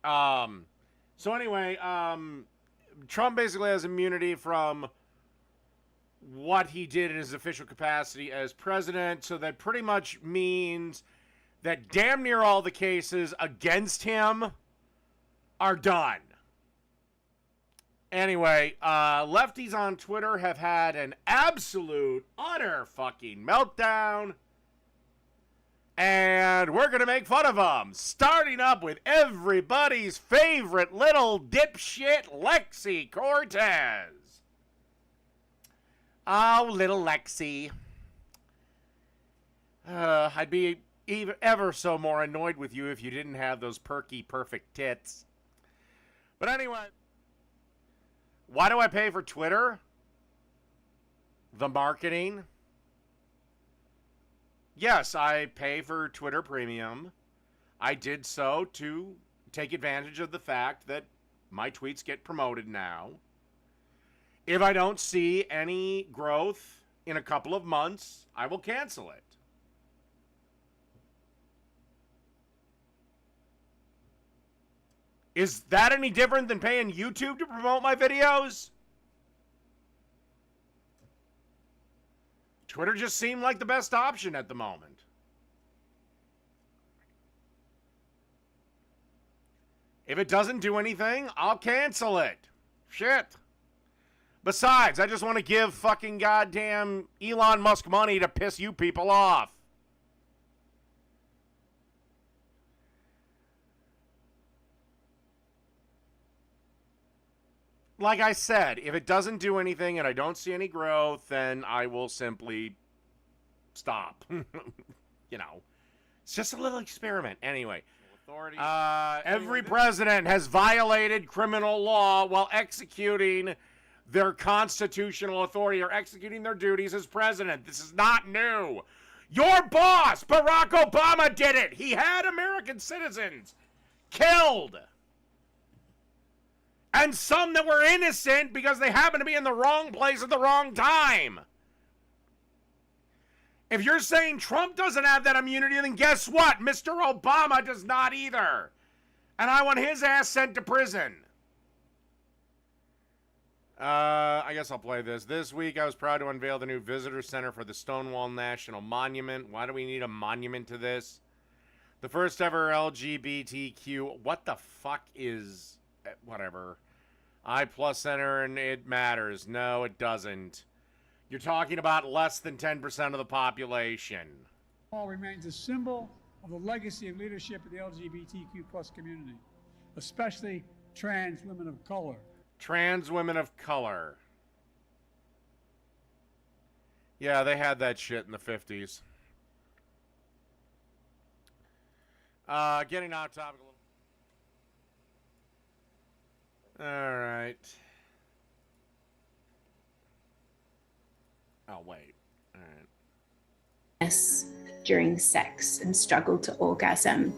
So anyway, Trump basically has immunity from what he did in his official capacity as president. So that pretty much means that damn near all the cases against him are done. Anyway, lefties on Twitter have had an absolute, utter fucking meltdown. And we're going to make fun of them. Starting up with everybody's favorite little dipshit, Lexi Cortez. Oh, little Lexi. I'd be ever so more annoyed with you if you didn't have those perky, perfect tits. But anyway, why do I pay for Twitter? The marketing. Yes, I pay for Twitter Premium. I did so to take advantage of the fact that my tweets get promoted now. If I don't see any growth in a couple of months, I will cancel it. Is that any different than paying YouTube to promote my videos? Twitter just seemed like the best option at the moment. If it doesn't do anything, I'll cancel it. Shit. Besides, I just want to give fucking goddamn Elon Musk money to piss you people off. Like I said, if it doesn't do anything and I don't see any growth, then I will simply stop. You know, it's just a little experiment. Anyway, every president has violated criminal law while executing their constitutional authority or executing their duties as president. This is not new. Your boss, Barack Obama, did it. He had American citizens killed. And some that were innocent because they happened to be in the wrong place at the wrong time. If you're saying Trump doesn't have that immunity, then guess what? Mr. Obama does not either. And I want his ass sent to prison. I guess I'll play this. This week, I was proud to unveil the new visitor center for the Stonewall National Monument. Why do we need a monument to this? The first ever LGBTQ. What the fuck is... Whatever. I plus center and it matters. No, it doesn't. You're talking about less than 10% of the population. Stonewall remains a symbol of the legacy of leadership of the LGBTQ plus community, especially trans women of color. Trans women of color. Yeah, they had that shit in the 50s. Getting off topic a little. All right. Oh, wait. All right. During sex and struggle to orgasm.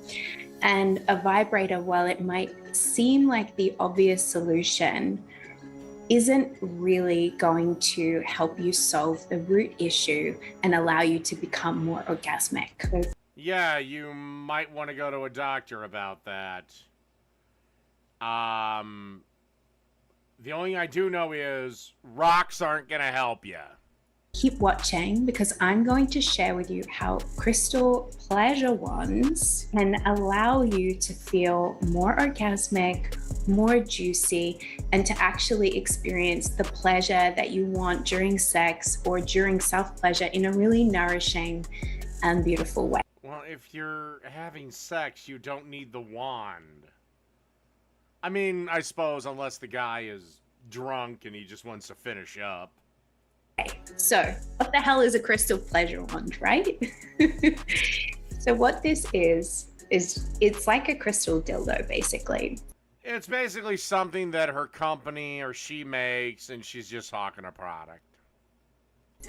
And a vibrator, while it might seem like the obvious solution, isn't really going to help you solve the root issue and allow you to become more orgasmic. Yeah, you might want to go to a doctor about that. The only thing I do know is rocks aren't going to help you. Keep watching because I'm going to share with you how crystal pleasure wands can allow you to feel more orgasmic, more juicy, and to actually experience the pleasure that you want during sex or during self-pleasure in a really nourishing and beautiful way. Well, if you're having sex, you don't need the wand. I mean, I suppose unless the guy is drunk and he just wants to finish up. So what the hell is a crystal pleasure wand, right? So what this is it's like a crystal dildo, basically. It's basically something that her company or she makes and she's just hawking a product.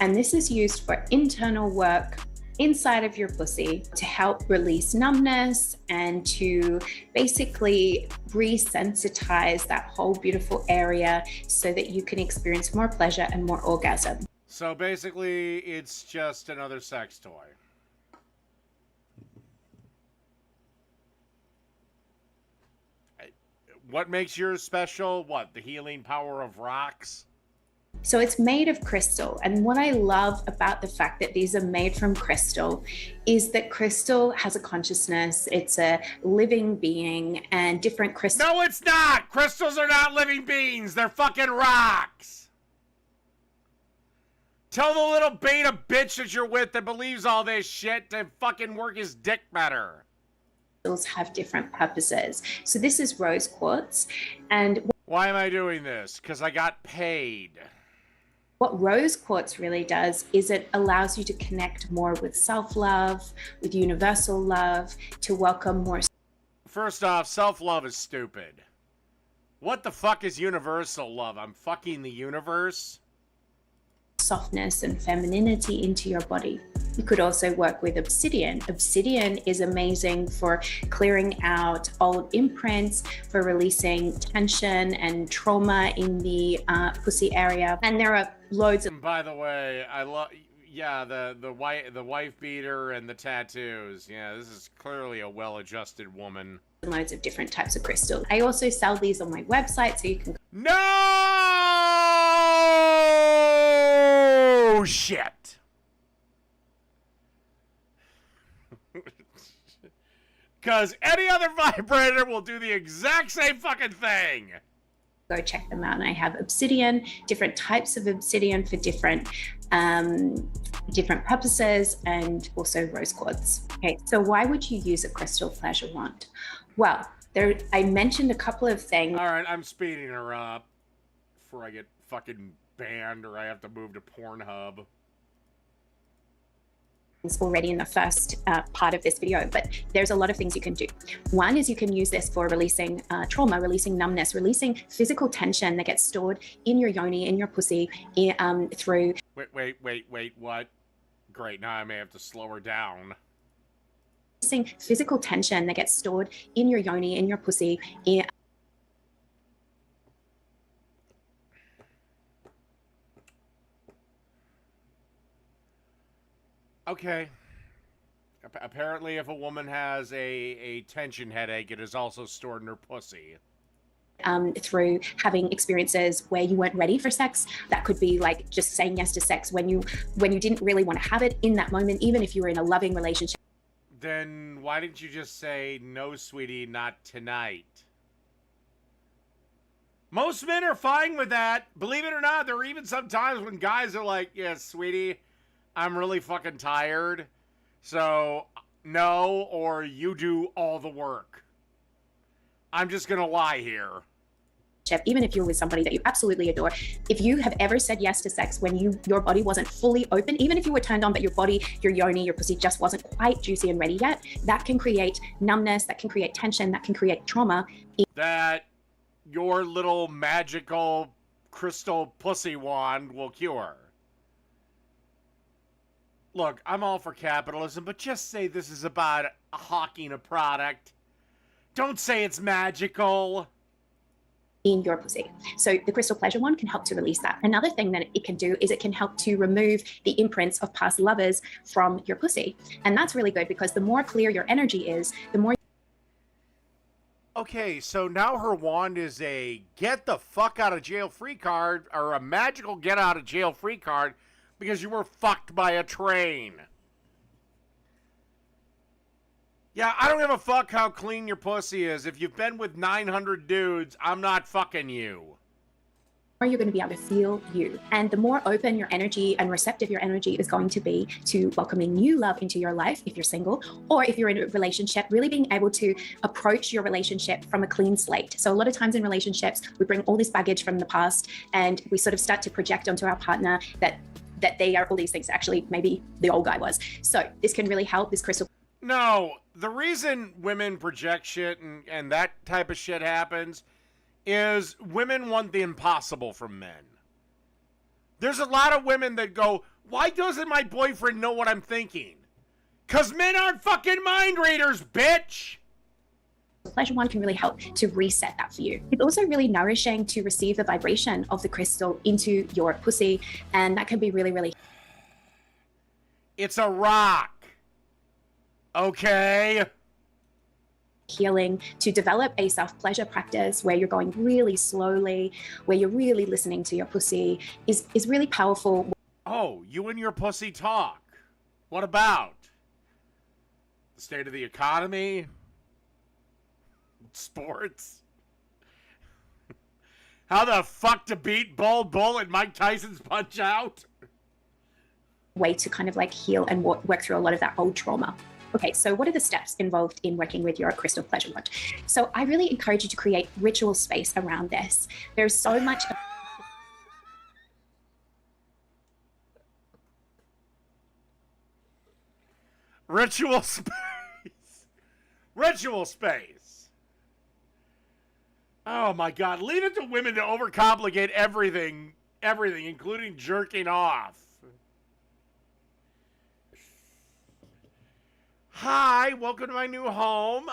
And this is used for internal work inside of your pussy to help release numbness and to basically resensitize that whole beautiful area so that you can experience more pleasure and more orgasm. So basically, it's just another sex toy. What makes yours special? What, the healing power of rocks? So it's made of crystal. And what I love about the fact that these are made from crystal is that crystal has a consciousness. It's a living being, and different crystals. No, it's not! Crystals are not living beings. They're fucking rocks. Tell the little beta bitch that you're with that believes all this shit to fucking work his dick better. Have different purposes. So this is rose quartz. And Why am I doing this? Because I got paid. what rose quartz really does is it allows you to connect more with self-love, with universal love, to welcome more. First off, self-love is stupid. What the fuck is universal love? I'm fucking the universe? Softness and femininity into your body. You could also work with obsidian. Obsidian is amazing for clearing out old imprints, for releasing tension and trauma in the pussy area. And there are loads of. By the way, I love, yeah, the wife beater and the tattoos. Yeah, this is clearly a well-adjusted woman. Loads of different types of crystals. I also sell these on my website, so you can. No shit. Because any other vibrator will do the exact same fucking thing. Go check them out. And I have obsidian, different types of obsidian for different purposes, and also rose quartz. Okay, so why would you use a crystal pleasure wand? Well, I mentioned a couple of things. All right, I'm speeding her up before I get fucking banned or I have to move to Pornhub. Already in the first part of this video, but there's a lot of things you can do. One is you can use this for releasing trauma, releasing numbness, releasing physical tension that gets stored in your yoni, in your pussy, through. Wait, what? Great, now I may have to slow her down. Releasing physical tension that gets stored in your yoni, in your pussy. Okay. Apparently, if a woman has a tension headache, it is also stored in her pussy. Through having experiences where you weren't ready for sex. That could be like just saying yes to sex when you didn't really want to have it in that moment, even if you were in a loving relationship. Then why didn't you just say, no, sweetie, not tonight? Most men are fine with that. Believe it or not, there are even some times when guys are like, yeah, sweetie, I'm really fucking tired. So, no, or you do all the work. I'm just gonna lie here. Even if you're with somebody that you absolutely adore, if you have ever said yes to sex when your body wasn't fully open, even if you were turned on, but your body, your yoni, your pussy just wasn't quite juicy and ready yet, that can create numbness, that can create tension, that can create trauma. That your little magical crystal pussy wand will cure. Look, I'm all for capitalism, but just say this is about hawking a product. Don't say it's magical. In your pussy. So the crystal pleasure wand can help to release that. Another thing that it can do is it can help to remove the imprints of past lovers from your pussy. And that's really good because the more clear your energy is, the more. Okay, so now her wand is a get the fuck out of jail free card, or a magical get out of jail free card because you were fucked by a train. Yeah, I don't give a fuck how clean your pussy is. If you've been with 900 dudes, I'm not fucking you. Or you're going to be able to feel you. And the more open your energy and receptive your energy is going to be to welcoming new love into your life if you're single, or if you're in a relationship, really being able to approach your relationship from a clean slate. So a lot of times in relationships, we bring all this baggage from the past and we sort of start to project onto our partner that they are all these things. Actually, maybe the old guy was. So this can really help, this crystal. No, the reason women project shit and that type of shit happens is women want the impossible from men. There's a lot of women that go, why doesn't my boyfriend know what I'm thinking? 'Cause men aren't fucking mind readers, bitch! The pleasure wand can really help to reset that for you. It's also really nourishing to receive the vibration of the crystal into your pussy, and that can be really, really. It's a rock. Okay? healing, to develop a self-pleasure practice where you're going really slowly, where you're really listening to your pussy is really powerful. Oh, you and your pussy talk. What about the state of the economy? Sports? How the fuck to beat Bull and Mike Tyson's Punch Out? Way to kind of like heal and work through a lot of that old trauma. Okay, so what are the steps involved in working with your crystal pleasure wand? So I really encourage you to create ritual space around this. There's so much. Ritual space. Ritual space. Oh my God. Leave it to women to overcomplicate everything, including jerking off. Hi, welcome to my new home.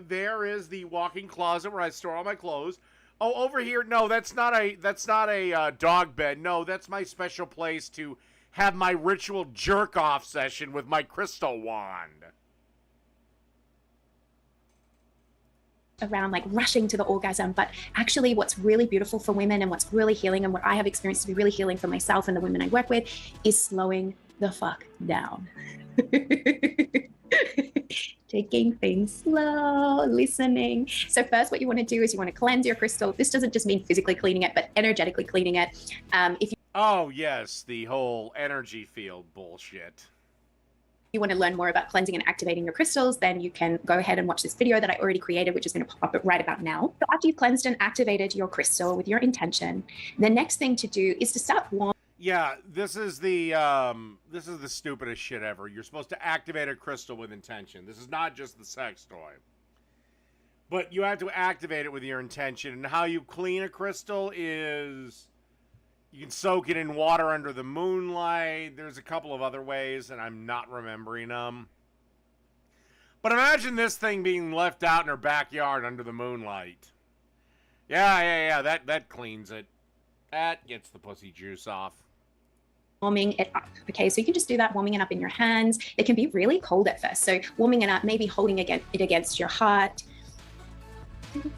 There is the walk-in closet where I store all my clothes. Oh, over here, no, that's not a dog bed. No, that's my special place to have my ritual jerk-off session with my crystal wand. Around like rushing to the orgasm, but actually what's really beautiful for women and what's really healing and what I have experienced to be really healing for myself and the women I work with is slowing the fuck down. Taking things slow, listening. So first what you want to do is you want to cleanse your crystal. This doesn't just mean physically cleaning it, but energetically cleaning it. If Oh, yes, the whole energy field bullshit. you want to learn more about cleansing and activating your crystals, then you can go ahead and watch this video that I already created, which is going to pop up right about now. So after you've cleansed and activated your crystal with your intention, the next thing to do is to start warming. Yeah, this is the stupidest shit ever. You're supposed to activate a crystal with intention. This is not just the sex toy. But you have to activate it with your intention. And how you clean a crystal is you can soak it in water under the moonlight. There's a couple of other ways, and I'm not remembering them. But imagine this thing being left out in her backyard under the moonlight. Yeah, that cleans it. That gets the pussy juice off. Warming it up. Okay, so you can just do that, warming it up in your hands. It can be really cold at first. So warming it up, maybe holding it against your heart.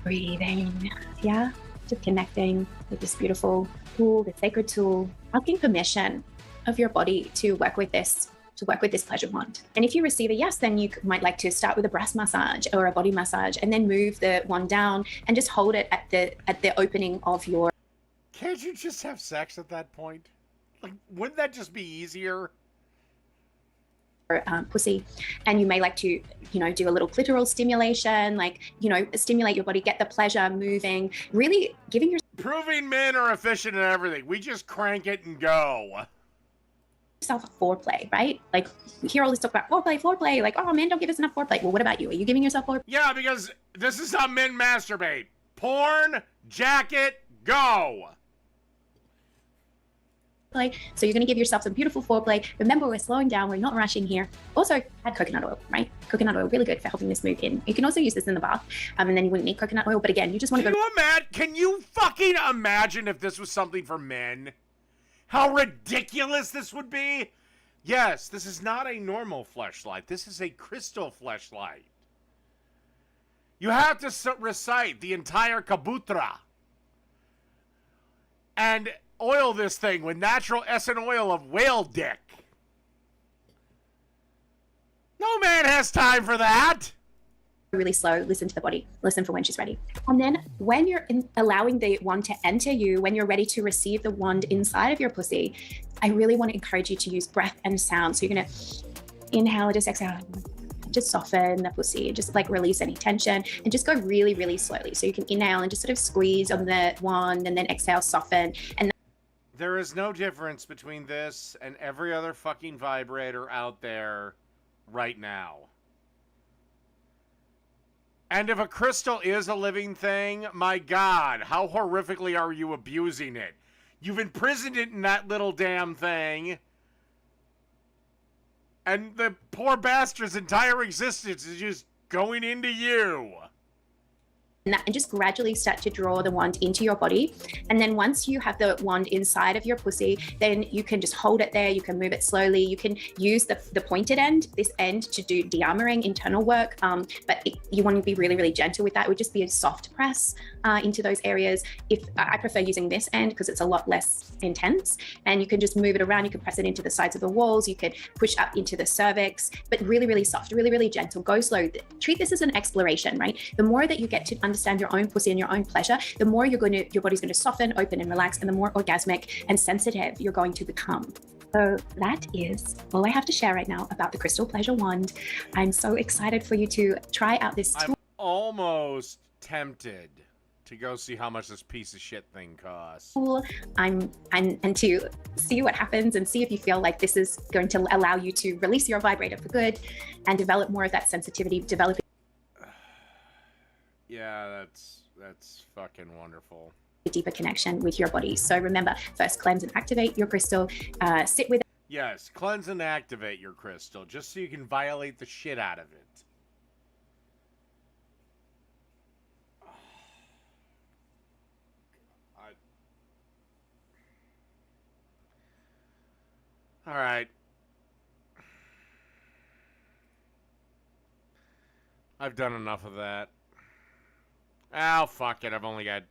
Breathing. Yeah, just connecting with this beautiful tool, the sacred tool, asking permission of your body to work with this pleasure wand. And if you receive a yes, then you might like to start with a breast massage or a body massage and then move the wand down and just hold it at the opening of your. Can't you just have sex at that point? Like, wouldn't that just be easier? Pussy, and you may like to, do a little clitoral stimulation, like, stimulate your body, get the pleasure moving, really giving Proving men are efficient at everything. We just crank it and go. yourself a foreplay, right? Like, we hear all this talk about foreplay, like, oh, men don't give us enough foreplay. Well, what about you? Are you giving yourself foreplay? Yeah, because this is how men masturbate. Porn, jacket, go. So you're going to give yourself some beautiful foreplay. Remember, we're slowing down. We're not rushing here. Also, add coconut oil, right? Coconut oil, really good for helping this move in. You can also use this in the bath, and then you wouldn't need coconut oil. But again, you just want to go. Can you fucking imagine if this was something for men? How ridiculous this would be? Yes, this is not a normal fleshlight. This is a crystal fleshlight. You have to recite the entire Kabutra. And oil this thing with natural essence oil of whale dick. No man has time for that. Really slow, listen to the body, listen for when she's ready. And then when you're allowing the wand to enter you, when you're ready to receive the wand inside of your pussy, I really want to encourage you to use breath and sound. So you're going to inhale, just exhale, just soften the pussy, just like release any tension and just go really, really slowly. So you can inhale and just sort of squeeze on the wand and then exhale, soften. And there is no difference between this and every other fucking vibrator out there right now. And if a crystal is a living thing, my God, how horrifically are you abusing it? You've imprisoned it in that little damn thing. And the poor bastard's entire existence is just going into you. and just gradually start to draw the wand into your body. And then once you have the wand inside of your pussy, then you can just hold it there. You can move it slowly. You can use the pointed end, this end, to do de-armoring, internal work. But you want to be really, really gentle with that. It would just be a soft press into those areas. If I prefer using this end because it's a lot less intense, and you can just move it around. You can press it into the sides of the walls. You could push up into the cervix, but really, really soft, really, really gentle. Go slow. Treat this as an exploration, right? The more that you get to understand your own pussy and your own pleasure, the more your body's going to soften, open, and relax, and the more orgasmic and sensitive you're going to become. So that is all I have to share right now about the Crystal Pleasure Wand. I'm so excited for you to try out this tool. I'm almost tempted to go see how much this piece of shit thing costs. And to see what happens and see if you feel like this is going to allow you to release your vibrator for good and develop more of that sensitivity, develop. Yeah, that's fucking wonderful. A deeper connection with your body. So remember, first cleanse and activate your crystal. Sit with. Yes, cleanse and activate your crystal, just so you can violate the shit out of it. All right. I've done enough of that. Oh, fuck it. I've only got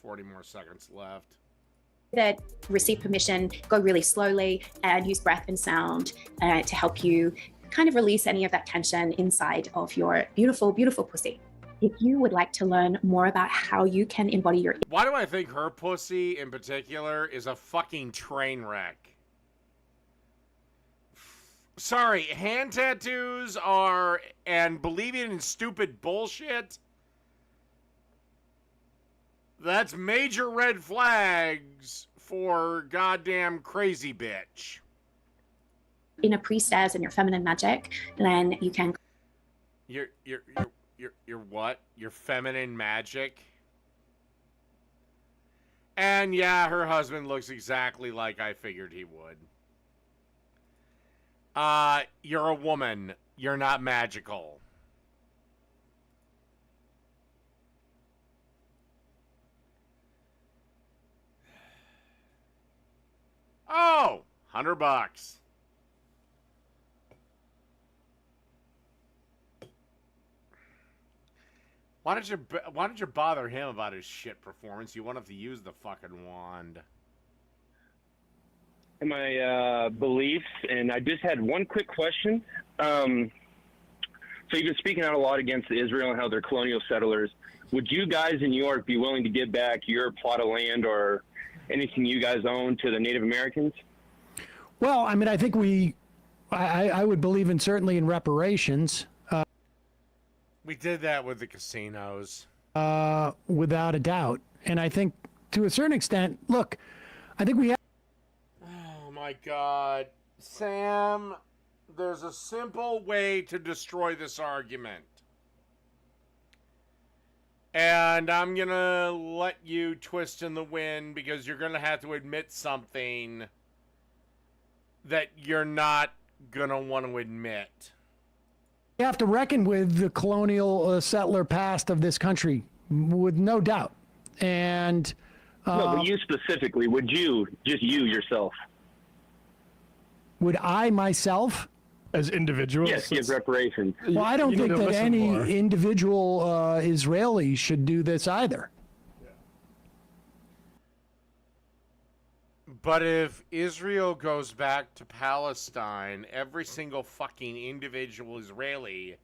40 more seconds left. That receive permission, go really slowly, and use breath and sound to help you kind of release any of that tension inside of your beautiful, beautiful pussy. If you would like to learn more about how you can embody your... Why do I think her pussy in particular is a fucking train wreck? Sorry, hand tattoos are, and believing in stupid bullshit, that's major red flags for goddamn crazy bitch. Inner priestess and your feminine magic, then you can... Your what? Your feminine magic? And yeah, her husband looks exactly like I figured he would. You're a woman. You're not magical. Oh, $100. Why did you bother him about his shit performance? You want him to use the fucking wand. My beliefs, and I just had one quick question. So you've been speaking out a lot against Israel and how they're colonial settlers. Would you guys in New York be willing to give back your plot of land or anything you guys own to the Native Americans? Well, I mean, I think I would believe in certainly in reparations. We did that with the casinos. Without a doubt. And I think to a certain extent, look, I think we have. Oh my God. Sam, there's a simple way to destroy this argument. And I'm going to let you twist in the wind because you're going to have to admit something that you're not going to want to admit. We have to reckon with the colonial settler past of this country, with no doubt. And no, but you specifically, would you, just you yourself? Would I myself? As individuals? Yes, give reparations. Well, I don't think that any more. individual Israeli should do this either. But if Israel goes back to Palestine, every single fucking individual Israeli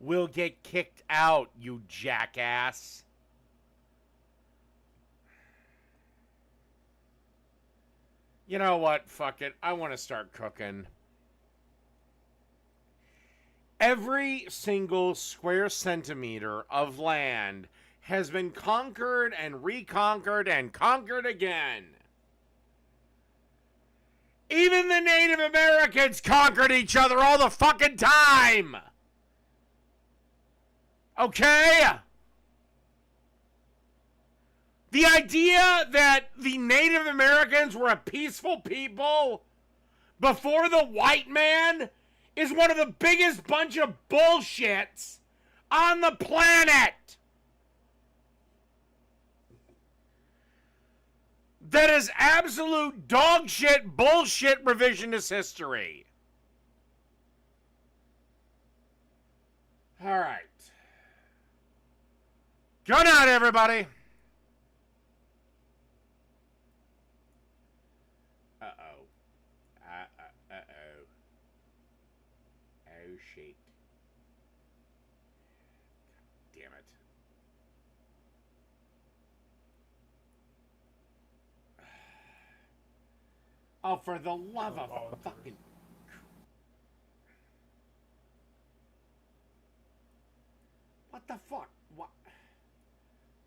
will get kicked out, you jackass. You know what? Fuck it. I want to start cooking. Every single square centimeter of land has been conquered and reconquered and conquered again. Even the Native Americans conquered each other all the fucking time. Okay? The idea that the Native Americans were a peaceful people before the white man is one of the biggest bunch of bullshits on the planet. That is absolute dog shit, bullshit revisionist history. All right. Good night, everybody. Uh-oh. Uh-oh. Oh, shit. Damn it. Oh, for the love of fucking... What the fuck? What?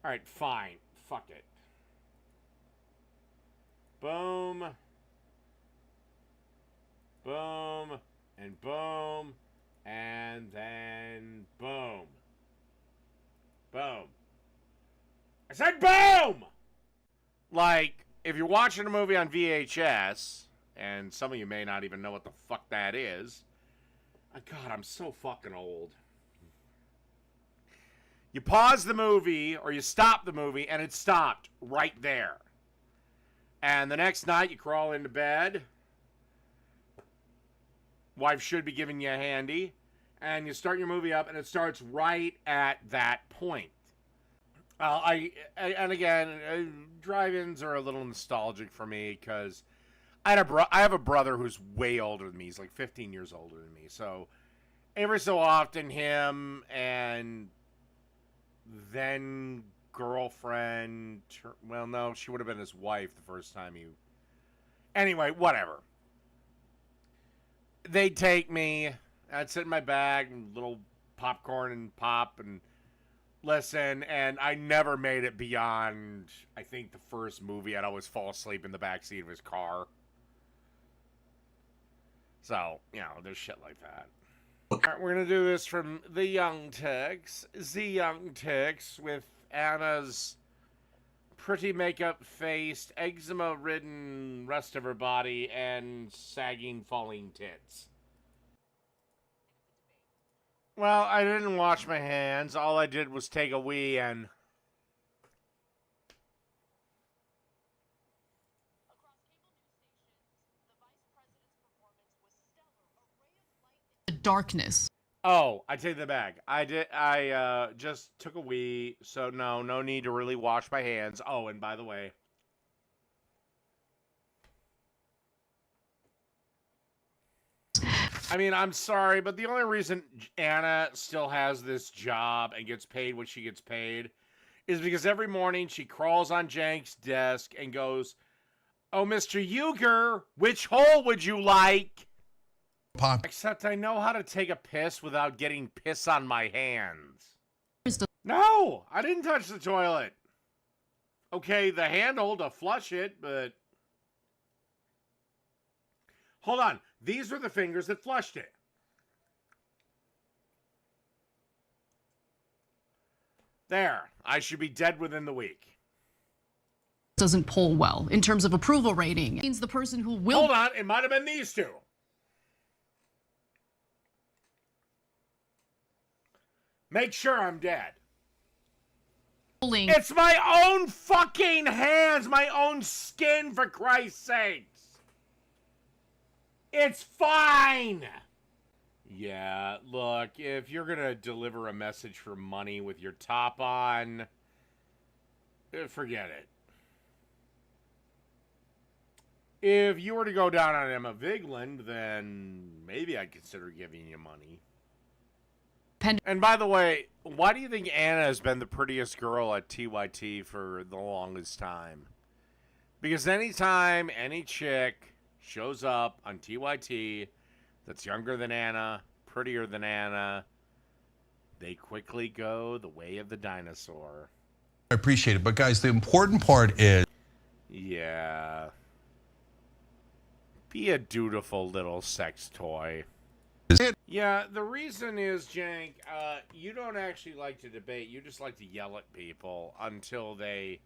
Alright, fine. Fuck it. Boom. Boom. And boom. And then boom. Boom. I said boom! Like, if you're watching a movie on VHS, and some of you may not even know what the fuck that is. God, I'm so fucking old. You pause the movie, or you stop the movie, and it stopped right there. And the next night, you crawl into bed. Wife should be giving you a handy. And you start your movie up, and it starts right at that point. And again, drive-ins are a little nostalgic for me, because I have a brother who's way older than me. He's like 15 years older than me. So, every so often, him and then girlfriend, well, no, she would have been his wife the first time he... Anyway, whatever. They'd take me, I'd sit in my bag, and little popcorn and pop, and listen, and I never made it beyond, I think, the first movie. I'd always fall asleep in the backseat of his car. So, you know, there's shit like that. Alright, we're gonna do this from The Young Turks. The Young Turks with Anna's pretty makeup-faced, eczema-ridden rest of her body and sagging, falling tits. Well, I didn't wash my hands. All I did was take a wee and... The darkness. Oh, I take that back. I just took a wee, so no need to really wash my hands. Oh, and by the way, I mean, I'm sorry, but the only reason Anna still has this job and gets paid what she gets paid is because every morning she crawls on Jank's desk and goes, "Oh, Mr. Uger, which hole would you like?" Except I know how to take a piss without getting piss on my hands. No, I didn't touch the toilet. Okay, the handle to flush it, but... Hold on. These are the fingers that flushed it. There. I should be dead within the week. Doesn't poll well in terms of approval rating. It means the person who will... Hold on. It might have been these two. Make sure I'm dead. It's my own fucking hands, my own skin, for Christ's sakes. It's fine. Yeah, look, if you're gonna deliver a message for money with your top on, forget it. If you were to go down on Emma Vigeland, then maybe I'd consider giving you money. And by the way, why do you think Anna has been the prettiest girl at TYT for the longest time? Because anytime any chick shows up on TYT that's younger than Anna, prettier than Anna, they quickly go the way of the dinosaur. I appreciate it. But guys, the important part is... Yeah. Be a dutiful little sex toy. Yeah, the reason is, Jank, you don't actually like to debate. You just like to yell at people until they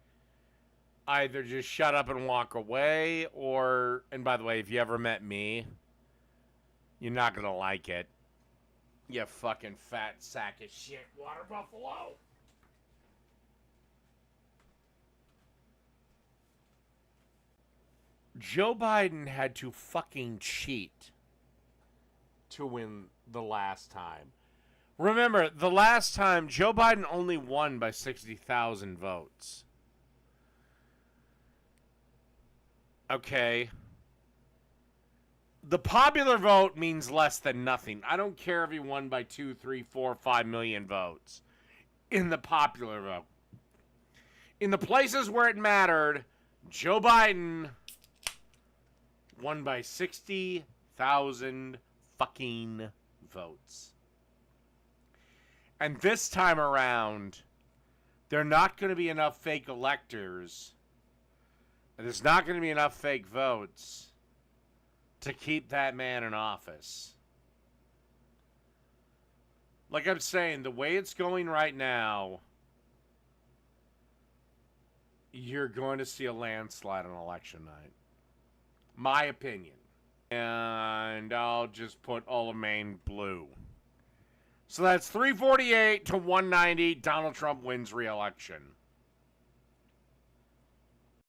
either just shut up and walk away, or, and by the way, if you ever met me, you're not going to like it. You fucking fat sack of shit, water buffalo. Joe Biden had to fucking cheat to win the last time. Remember, the last time Joe Biden only won by 60,000 votes. Okay. The popular vote means less than nothing. I don't care if he won by 2, 3, 4, 5 million votes in the popular vote. In the places where it mattered, Joe Biden won by 60,000 fucking votes. And this time around, there are not going to be enough fake electors, and there's not going to be enough fake votes to keep that man in office. Like I'm saying, the way it's going right now, you're going to see a landslide on election night. My opinion. And I'll just put all of Maine blue. So that's 348 to 190. Donald Trump wins re-election.